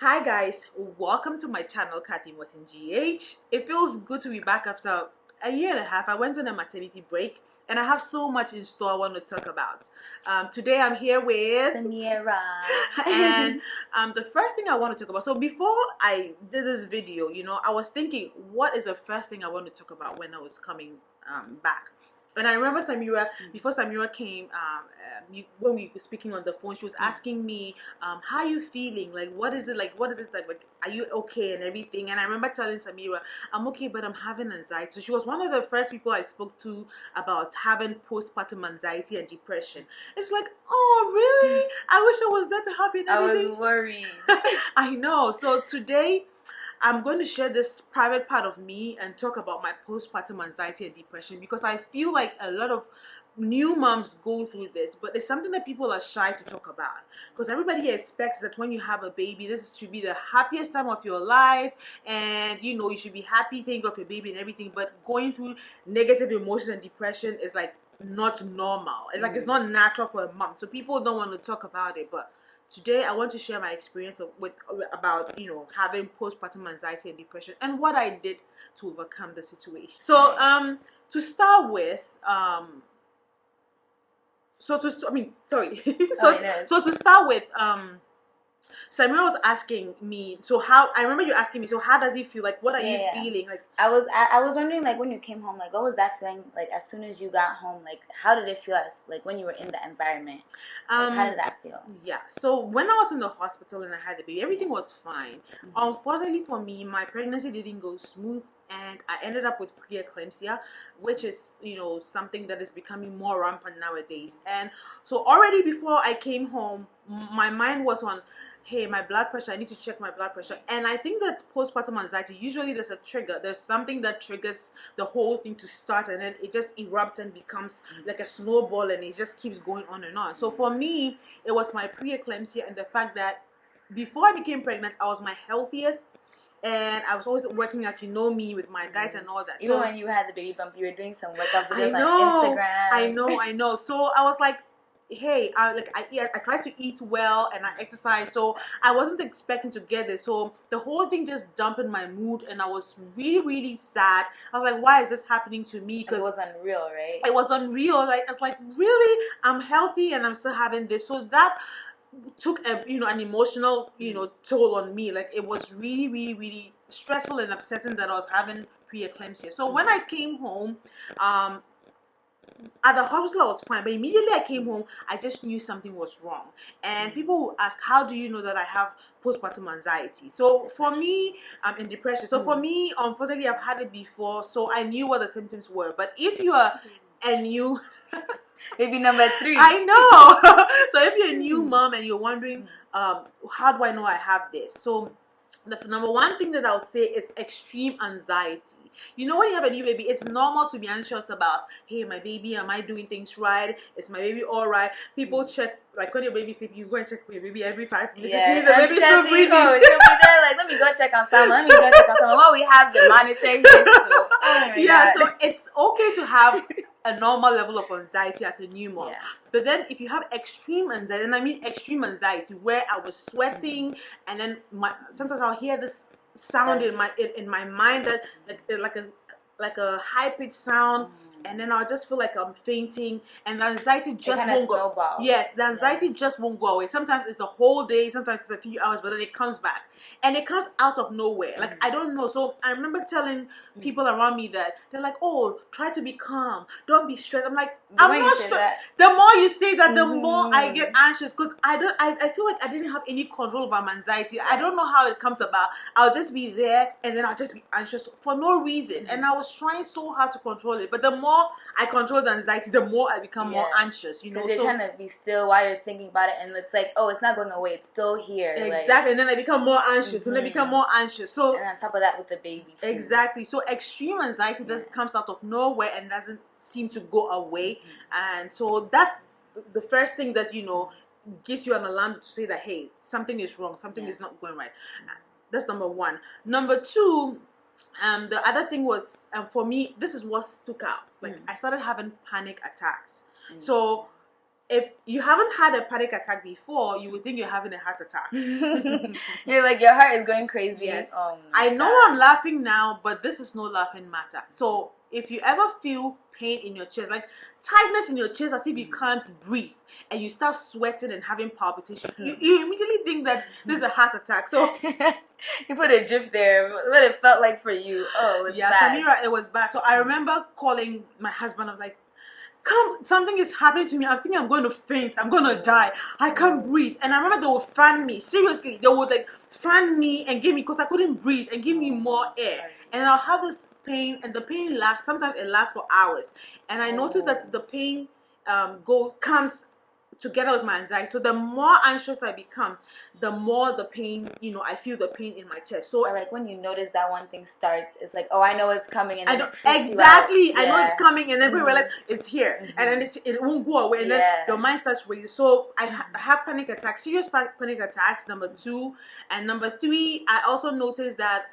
Hi guys, welcome to my channel, Kathy was in GH. It feels good to be back after a year and a half. I went on a maternity break and I have so much in store I want to talk about. Today I'm here with Samira. and the first thing I want to talk about, so before I did this video, I was thinking, what is the first thing I want to talk about when I was coming back? And I remember Samira, before Samira came, when we were speaking on the phone, she was asking me, how are you feeling? Like, what is it like? Like, are you okay and everything? And I remember telling Samira, I'm okay, but I'm having anxiety. So she was one of the first people I spoke to about having postpartum anxiety and depression. It's like, oh, really? I wish I was there to help you and everything. I was worried. I know. So today, I'm going to share this private part of me and talk about my postpartum anxiety and depression, because I feel like a lot of new moms go through this, but it's something that people are shy to talk about, because everybody expects that when you have a baby, this should be the happiest time of your life, and you should be happy taking care of your baby and everything. But going through negative emotions and depression is like not normal. It's like it's not natural for a mom, so people don't want to talk about it. But today I want to share my experience about having postpartum anxiety and depression and what I did to overcome the situation. So to start with, so to start with, Samira was asking me, so how, I remember you asking me, so how does it feel? Like, what are you feeling? Like, I was wondering, like, when you came home, like, what was that feeling like as soon as you got home? Like, how did it feel as, like, when you were in the environment? Like, how did that feel? Yeah, so when I was in the hospital and I had the baby, everything was fine. Unfortunately for me, my pregnancy didn't go smooth, and I ended up with preeclampsia, which is, something that is becoming more rampant nowadays. And so already before I came home, my mind was on, hey, my blood pressure, I need to check my blood pressure. And I think that postpartum anxiety, usually there's a trigger. There's something that triggers the whole thing to start, and then it just erupts and becomes like a snowball, and it just keeps going on and on. So for me, it was my preeclampsia and the fact that before I became pregnant, I was my healthiest. And I was always working out, me, with my diet and all that. Even when you had the baby bump, you were doing some workout videos on Instagram. I know. So I was like, hey, I try to eat well and I exercise, so I wasn't expecting to get this. So the whole thing just dampened my mood, and I was really, really sad. I was like, why is this happening to me? Because it was unreal, right? It was unreal. Like, it's like, really, I'm healthy and I'm still having this. So that took an emotional toll on me. Like, it was really, really, really stressful and upsetting that I was having preeclampsia. So when I came home, at the hospital I was fine, but immediately I came home, I just knew something was wrong. And people would ask, how do you know that I have postpartum anxiety? So for me, I'm in depression. So for me, unfortunately, I've had it before, so I knew what the symptoms were. But if you are a new baby number 3, I know. So if you're a new mom and you're wondering, how do I know I have this? So the number one thing that I would say is extreme anxiety. When you have a new baby, it's normal to be anxious about, hey, my baby, am I doing things right? Is my baby all right? People check, like, when your baby's sleeping, you go and check your baby every 5 minutes. Yeah, to see the baby's still breathing. She'll be there, like, let me go check on someone. Well, we have the monitor here, so oh my God. So it's okay to have a normal level of anxiety as a new mom. But then if you have extreme anxiety, and I mean extreme anxiety, where I was sweating, and then sometimes I'll hear this sound in my mind, that like a high-pitched sound, and then I'll just feel like I'm fainting, and the anxiety just won't go. Yes, the anxiety just won't go away. Sometimes it's the whole day, sometimes it's a few hours, but then it comes back. And it comes out of nowhere. Like, I don't know. So I remember telling people around me that, they're like, oh, try to be calm. Don't be stressed. I'm like, I'm not stressed. The more you say that, the more I get anxious, because I feel like I didn't have any control over my anxiety. I don't know how it comes about. I'll just be there, and then I'll just be anxious for no reason. And I was trying so hard to control it. But the more I control the anxiety, the more I become more anxious. Because you're trying to be still while you're thinking about it, and it's like, oh, it's not going away. It's still here. Exactly. And then I become more anxious. When I become more anxious, so, and on top of that, with the baby too. Exactly. So extreme anxiety that comes out of nowhere and doesn't seem to go away. And so that's the first thing that gives you an alarm to say that, hey, something is wrong, something is not going right. That's number one. Number two, the other thing was, for me, this is what stuck out. Like, I started having panic attacks. So if you haven't had a panic attack before, you would think you're having a heart attack. You're like, your heart is going crazy. Yes. Oh I know God. I'm laughing now, but this is no laughing matter. So if you ever feel pain in your chest, like tightness in your chest as if you can't breathe, and you start sweating and having palpitation, you immediately think that this is a heart attack. So you put a gif there, what it felt like for you. Oh, it was bad. Samira, it was bad. So I remember calling my husband. I was like, come, something is happening to me. I think I'm going to faint. I'm going to die. I can't breathe. And I remember they would fan me. Seriously, they would like fan me and give me, because I couldn't breathe, and give me more air. And I'll have this pain, and the pain lasts. Sometimes it lasts for hours. And I noticed that the pain comes together with my anxiety. So the more anxious I become, the more the pain, I feel the pain in my chest. So or like when you notice that one thing starts, it's like, oh, I know it's coming, and then exactly, I know it's coming, and then we realize it's here, and then it won't go away, and then your mind starts racing. So I have panic attacks, serious panic attacks. Number 2, and number 3, I also noticed that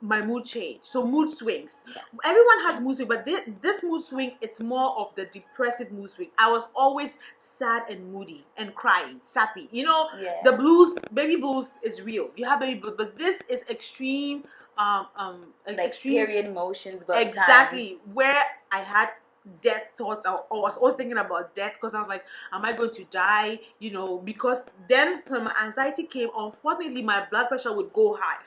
my mood changed. So mood swings. Everyone has mood swings, but this mood swing, it's more of the depressive mood swing. I was always sad and moody and crying, sappy. The blues. Baby blues is real. You have baby blues, but this is extreme. Like extreme period emotions, but exactly where I had death thoughts. I was always thinking about death, because I was like, am I going to die? Because then when my anxiety came, unfortunately, my blood pressure would go high.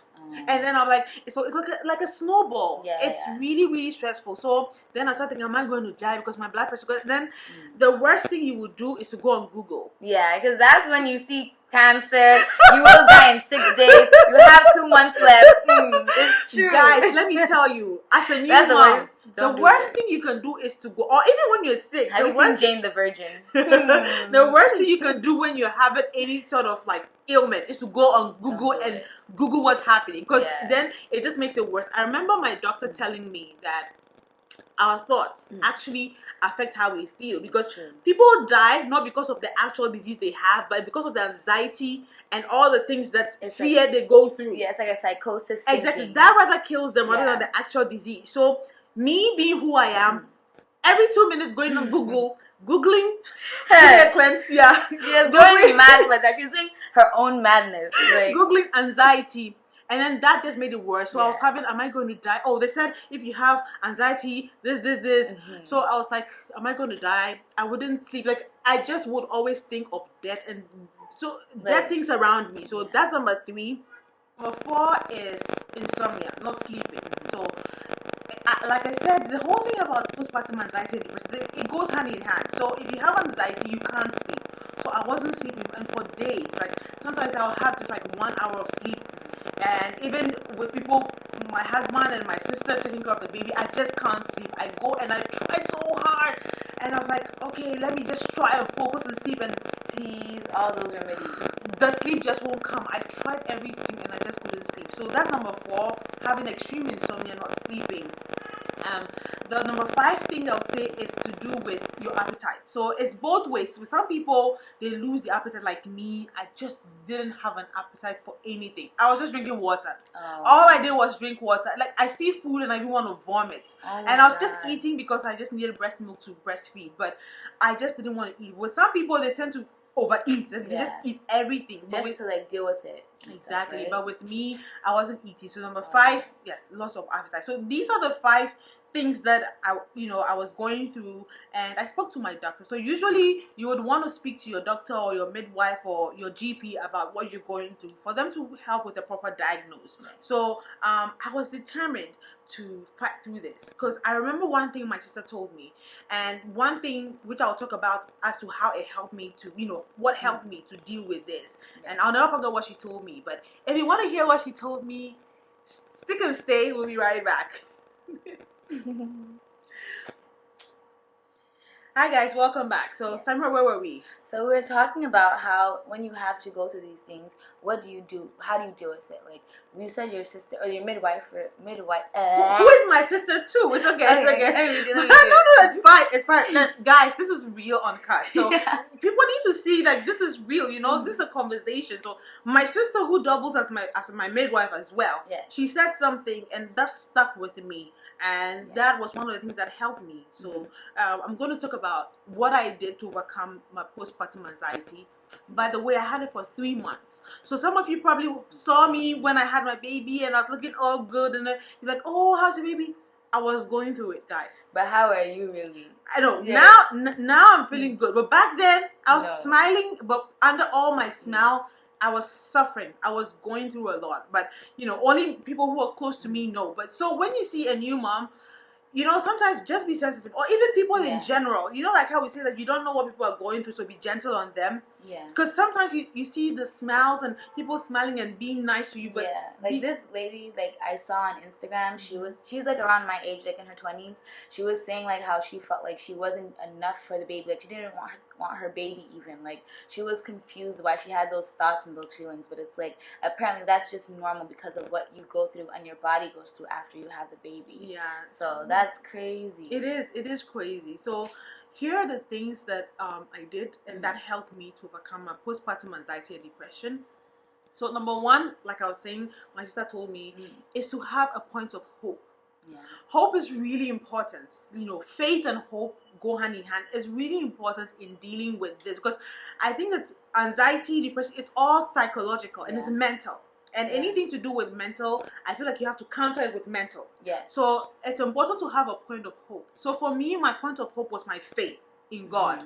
And then I'm like, it's like a snowball. It's really, really stressful. So then I started thinking, am I going to die because my blood pressure goes? Then the worst thing you would do is to go on Google. Yeah, because that's when you see cancer. You will die in 6 days. You have 2 months left. It's true. Guys, let me tell you, as a new mom, the worst thing you can do is to go, or even when you're sick. Have you seen Jane the Virgin? The worst thing you can do when you're having any sort of like ailment is to go on Google and Google what's happening, because then it just makes it worse. I remember my doctor telling me that our thoughts actually affect how we feel, because people die not because of the actual disease they have, but because of the anxiety and all the things that fear they go through. Yeah, it's like a psychosis. Exactly. Thinking. That rather kills them rather than the actual disease. So me being who I am, every 2 minutes going on Google, Googling preeclampsia. She's going mad like that. She's doing her own madness. Like Googling anxiety. And then that just made it worse. So I was having, am I going to die? Oh, they said if you have anxiety, this. So I was like, am I going to die? I wouldn't sleep. Like, I just would always think of death. And so death things around me. So that's number 3. Number 4 is insomnia, not sleeping. So like I said, the whole thing about postpartum anxiety and depression, it goes hand in hand. So if you have anxiety, you can't sleep. So I wasn't sleeping, and for days, like sometimes I'll have just like 1 hour of sleep. And even with people, my husband and my sister taking care of the baby, I just can't sleep. I go and I try so hard, and I was like, okay, let me just try and focus and sleep, and teas, all those remedies. The sleep just won't come. I tried everything and I just couldn't sleep. So that's number 4, having extreme insomnia, not sleeping. The number 5 thing I'll say is to do with your appetite. So it's both ways. With some people, they lose the appetite. Like me, I just didn't have an appetite for anything. I was just drinking water. All I did was drink water. Like, I see food and I didn't want to vomit. And I was just eating because I just needed breast milk to breastfeed. But I just didn't want to eat. With some people, they tend to overeat and they just eat everything just to like deal with it. Exactly. Stuff, right? But with me, I wasn't eating. So number 5, loss of appetite. So these are the 5 things that I was going through, and I spoke to my doctor. So usually you would want to speak to your doctor or your midwife or your GP about what you're going through for them to help with a proper diagnosis. So I was determined to fight through this, because I remember one thing my sister told me, and one thing which I'll talk about as to how it helped me to, what helped me to deal with this. And I'll never forget what she told me. But if you want to hear what she told me, stick and stay. We'll be right back. Hi guys, welcome back. So Samira, where were we? So we were talking about how when you have to go through these things, what do you do? How do you deal with it? Like you said, your sister or your midwife. Who is my sister too? It's okay. It's okay. Let me do No, it's fine. It's fine. Look, guys, this is real uncut. So people need to see that this is real. You know, this is a conversation. So my sister, who doubles as my midwife as well, she said something, and that stuck with me. And that was one of the things that helped me. So I'm going to talk about what I did to overcome my postpartum anxiety. By the way, I had it for 3 months. So some of you probably saw me when I had my baby and I was looking all good, and you're like, oh, how's your baby? I was going through it, guys. But how are you really? I don't. Now I'm feeling good. But back then, I was smiling, but under all my smile, I was suffering. I was going through a lot. But, only people who are close to me know. But so when you see a new mom, sometimes just be sensitive. Or even people in general. Like how we say that you don't know what people are going through, so be gentle on them. Yeah. Because sometimes you see the smiles and people smiling and being nice to you. But like this lady, like I saw on Instagram, she's like around my age, like in her 20s. She was saying like how she felt like she wasn't enough for the baby. Like she didn't want her baby even. Like she was confused why she had those thoughts and those feelings. But it's like apparently that's just normal because of what you go through and your body goes through after you have the baby. Yeah. So that's crazy. It is crazy. So here are the things that I did and that helped me to overcome my postpartum anxiety and depression. So number one, like I was saying, my sister told me, is to have a point of hope. Yeah. Hope is really important. Faith and hope go hand in hand. It's really important in dealing with this because I think that anxiety, depression, it's all psychological and it's mental. And anything to do with mental, I feel like you have to counter it with mental. Yeah. So it's important to have a point of hope. So for me, my point of hope was my faith in God.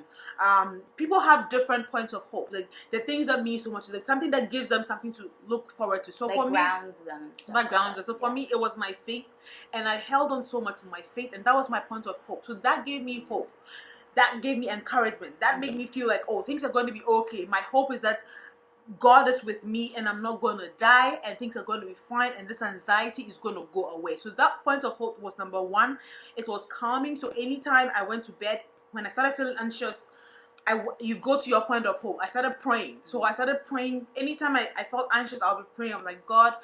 People have different points of hope. Like the things that mean so much to them, something that gives them something to look forward to. So like for me, grounds them. That grounds them. So for me, it was my faith, and I held on so much to my faith, and that was my point of hope. So that gave me hope. That gave me encouragement. That made me feel like, oh, things are going to be okay. My hope is that God is with me and I'm not going to die and things are going to be fine and this anxiety is going to go away. So that point of hope was number one. It was calming. So anytime I went to bed, when I started feeling anxious, you go to your point of hope. I started praying. So I started praying. Anytime I felt anxious, I'll be praying. I'm like, God,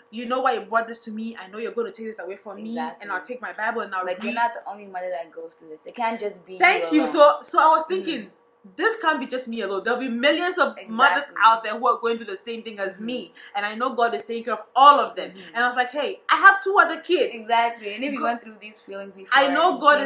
you know why you brought this to me. I know you're going to take this away from me, and I'll take my Bible and I'll read. You're not the only mother that goes through this. It can't just be Thank you. So I was thinking, this can't be just me alone. There'll be millions of mothers out there who are going through the same thing as me. And I know God is taking care of all of them. And I was like, hey, I have 2 other kids. Exactly. And if you went through these feelings before, I know God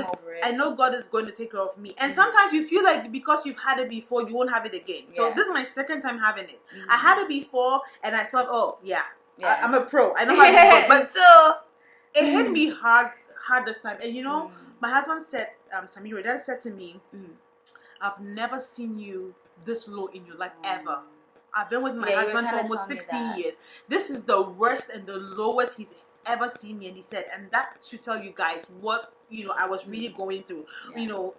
is going to take care of me. And sometimes you feel like because you've had it before, you won't have it again. So this is my second time having it. I had it before and I thought, oh yeah. I'm a pro. I know how to do it. But so it hit me hard this time. And my husband said, Samira, Dad said to me, I've never seen you this low in your life ever. I've been with my husband for almost 16 years. This is the worst and the lowest he's ever seen me. And he said, and that should tell you guys what, I was really going through,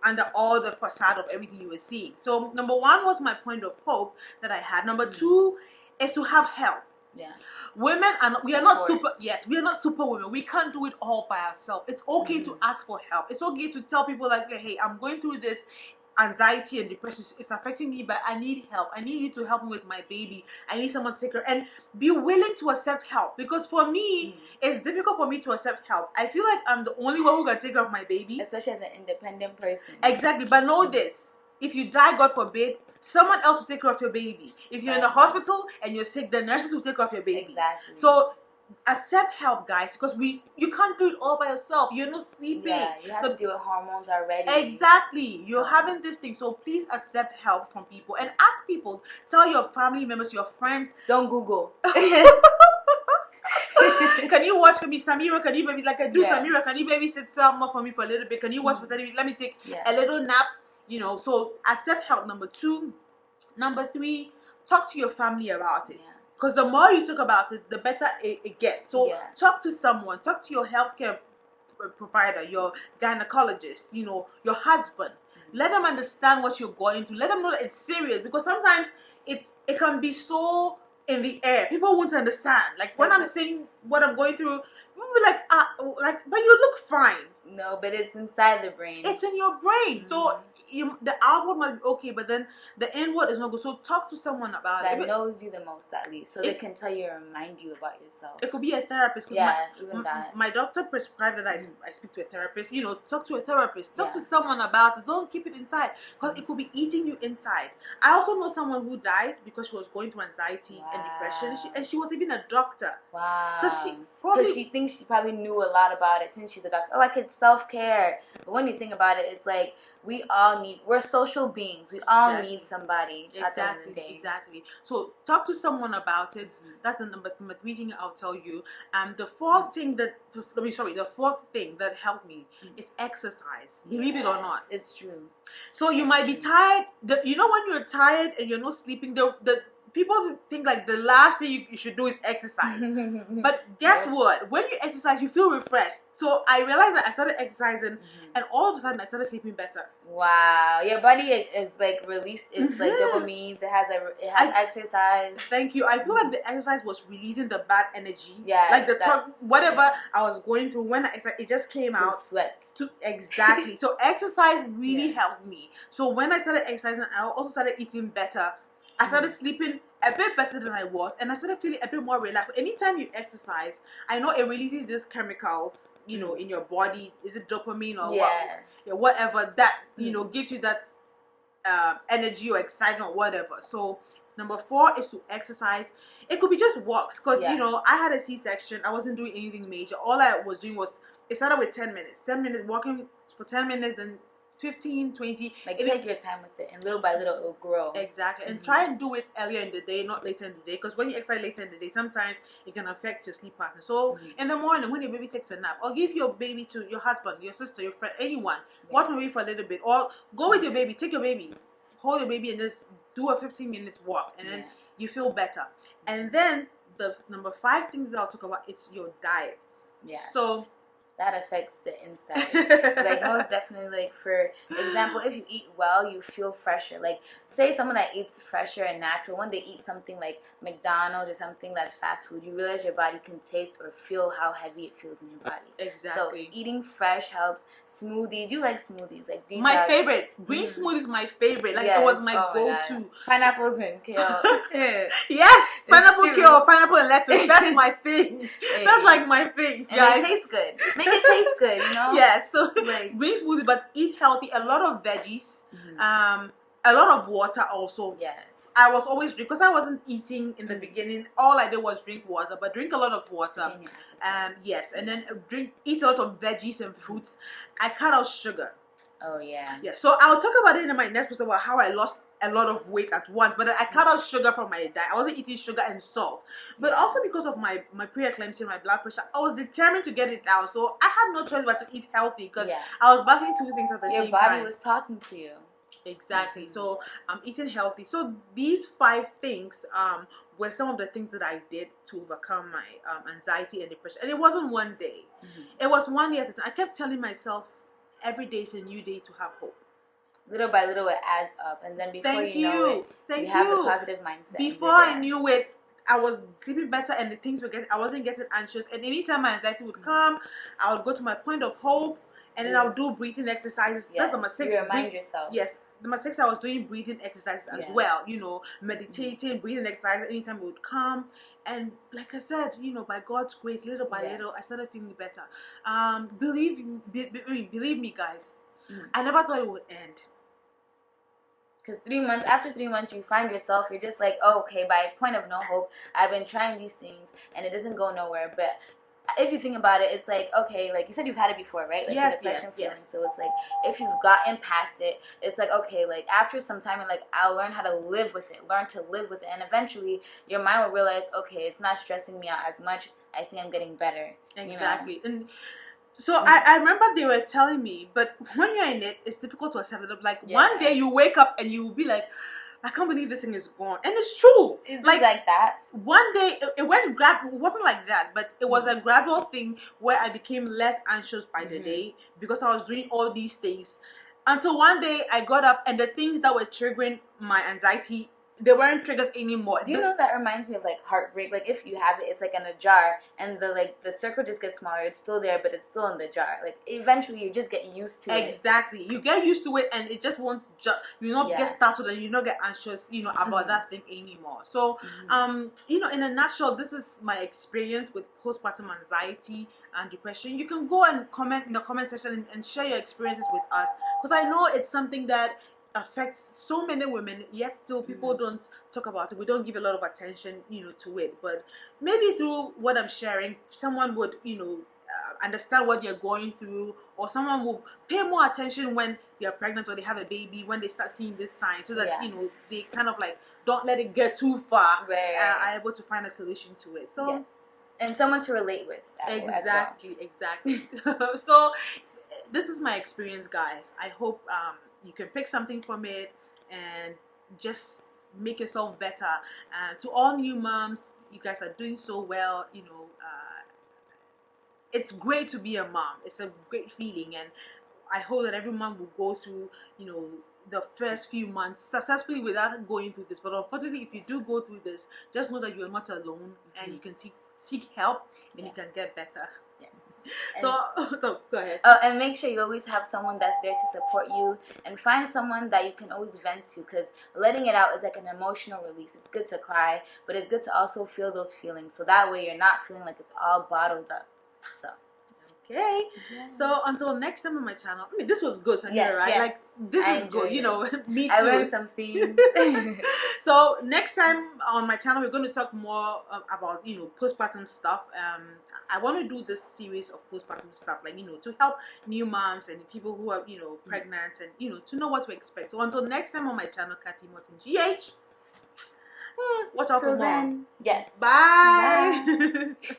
under all the facade of everything you were seeing. So number one was my point of hope that I had. Number two is to have help. Yeah. Women we are not super women. We can't do it all by ourselves. It's okay to ask for help. It's okay to tell people like, hey, I'm going through this anxiety and depression. It's affecting me, but I need help. I need you to help me with my baby. I need someone to take care. And be willing to accept help. Because for me, it's difficult for me to accept help. I feel like I'm the only one who can take care of my baby. Especially as an independent person. Exactly. But know this. If you die, God forbid, someone else will take care of your baby. If you're in the hospital and you're sick, the nurses will take care of your baby. Exactly. So accept help, guys, because you can't do it all by yourself. You're not sleeping. Yeah, you have to deal with hormones already. Exactly. You're having this thing. So please accept help from people and ask people. Tell your family members, your friends. Don't Google. Can you watch me, Samira? Can you baby Samira? Can you babysit Selma for me for a little bit? Can you watch for 30 minutes? Let me take a little nap. So accept help. Number 2. Number 3, talk to your family about it. Because the more you talk about it, the better it gets. So talk to someone. Talk to your healthcare provider, your gynecologist, your husband. Let them understand what you're going through. Let them know that it's serious. Because sometimes it can be so in the air. People won't understand. Like when I'm saying what I'm going through, people will be like, but you look fine. No, but it's inside the brain. It's in your brain. So the outward must be okay, but then the inward is not good. So talk to someone about that it. That knows you the most, at least, so they can tell you and remind you about yourself. It could be a therapist. My doctor prescribed that I speak to a therapist. You know, talk to a therapist. Talk to someone about it. Don't keep it inside, because it could be eating you inside. I also know someone who died because she was going through anxiety and depression, and she was even a doctor. Wow. Because she thinks she probably knew a lot about it since she's a doctor. Oh, I could self-care. But when you think about it, it's like we're social beings. We all need somebody at the end of the day. Exactly. So talk to someone about it. That's the number 3 thing I'll tell you. The fourth thing that helped me is exercise. Believe it or not. It's true. So you might be tired. You know, when you're tired and you're not sleeping, the people think like the last thing you should do is exercise. But guess what? When you exercise, you feel refreshed. So I realized that I started exercising, and all of a sudden I started sleeping better. Wow, your body is like released. It's like dopamine. It has exercise. Thank you. I feel like the exercise was releasing the bad energy. Yeah, like whatever I was going through when it just came out. Sweat. Exactly. So exercise really helped me. So when I started exercising, I also started eating better. I started sleeping a bit better than I was, and I started feeling a bit more relaxed. So anytime you exercise, I know it releases these chemicals, you know, in your body. Is it dopamine or whatever that gives you that energy or excitement or whatever. So number 4 is to exercise. It could be just walks, because you know, I had a C-section. I wasn't doing anything major. All I was doing was, it started with 10 minutes walking for 10 minutes, then 15, 20. Like, take your time with it, and little by little it will grow. Exactly. And try and do it earlier in the day, not later in the day, because when you exercise later in the day, sometimes it can affect your sleep pattern. So in the morning, when your baby takes a nap, or give your baby to your husband, your sister, your friend, anyone, watch your baby for a little bit, or go with your baby, take your baby, hold your baby, and just do a 15-minute walk, and then you feel better. And then the number 5 thing that I'll talk about is your diet. So that affects the inside. Like, most definitely, like, for example, if you eat well, you feel fresher. Like, say someone that eats fresher and natural, when they eat something like McDonald's or something that's fast food, you realize your body can taste or feel how heavy it feels in your body. Exactly. So eating fresh helps. Smoothies, you like smoothies, like detox. My favorite. Green smoothie is my favorite. Like, it was my go-to. Pineapples and kale. Yes, pineapple, kale, pineapple and lettuce. That's my thing. That's like my thing, guys. And it tastes good. Make it taste good, you know? Yeah, so like green smoothie, but eat healthy. A lot of veggies, a lot of water also. Yes. I was always because I wasn't eating in the beginning. All I did was drink water, but drink a lot of water. Yes, and then eat a lot of veggies and fruits. I cut out sugar. Oh yeah. Yeah. So I'll talk about it in my next episode about how I lost a lot of weight at once, but I cut out sugar from my diet. I wasn't eating sugar and salt, but also because of my preeclampsia, my blood pressure, I was determined to get it down. So I had no choice but to eat healthy, because I was battling 2 things at the same time. Your body was talking to you. Exactly. So I'm eating healthy. So these 5 things were some of the things that I did to overcome my anxiety and depression. And it wasn't one day. It was 1 year at a time. I kept telling myself every day is a new day to have hope. Little by little it adds up, and then before you know it, you have the positive mindset. Before I knew it, I was sleeping better, and I wasn't getting anxious. And anytime my anxiety would come, I would go to my point of hope, and then I would do breathing exercises. That's number 6. You remind yourself. Yes. Number 6, I was doing breathing exercises as well. You know, meditating, breathing exercises anytime it would come. And like I said, you know, by God's grace, little by little, I started feeling better. Believe me, guys. I never thought it would end. Because after 3 months, you find yourself, you're just like, oh, okay, by point of no hope, I've been trying these things, and it doesn't go nowhere. But if you think about it, it's like, okay, like you said, you've had it before, right? Like the depression feeling. So it's like, if you've gotten past it, it's like, okay, like after some time, and like I'll learn how to live with it, and eventually your mind will realize, okay, it's not stressing me out as much. I think I'm getting better. Exactly. You know? And so I remember they were telling me, but when you're in it, it's difficult to accept it. Like one day you wake up and you will be like, I can't believe this thing is gone. And it's true. It's like that. One day, it went gradual. It wasn't like that, but it was a gradual thing where I became less anxious by the day because I was doing all these things. Until one day I got up and the things that were triggering my anxiety they weren't triggers anymore. Do you know that reminds me of like heartbreak? Like if you have it, it's like in a jar, and the circle just gets smaller. It's still there, but it's still in the jar. Like eventually, you just get used to it. Exactly, you get used to it, and it just won't. You not get started, and you not get anxious, about that thing anymore. So, in a nutshell, this is my experience with postpartum anxiety and depression. You can go and comment in the comment section and share your experiences with us, because I know it's something that affects so many women, yet still people don't talk about it. We don't give a lot of attention to it, but maybe through what I'm sharing, someone would understand what you're going through, or someone will pay more attention when they're pregnant or they have a baby, when they start seeing this sign, so that they kind of like don't let it get too far, are able to find a solution to it. So and someone to relate with exactly. So this is my experience, guys. I hope you can pick something from it and just make yourself better. To all new moms, you guys are doing so well. It's great to be a mom. It's a great feeling, and I hope that every mom will go through the first few months successfully without going through this. But unfortunately, if you do go through this, just know that you're not alone, and you can seek help, and you can get better. So go ahead. Oh, and make sure you always have someone that's there to support you, and find someone that you can always vent to, because letting it out is like an emotional release. It's good to cry, but it's good to also feel those feelings, so that way you're not feeling like it's all bottled up. So okay, so until next time on my channel. I mean, this was good, Samira, right? Like this is good. Me too. I learned some things. So next time on my channel, we're going to talk more about postpartum stuff. I want to do this series of postpartum stuff, like to help new moms and people who are pregnant, and to know what to expect. So until next time on my channel, Kathy Morton GH. Watch out for more. Yes. Bye.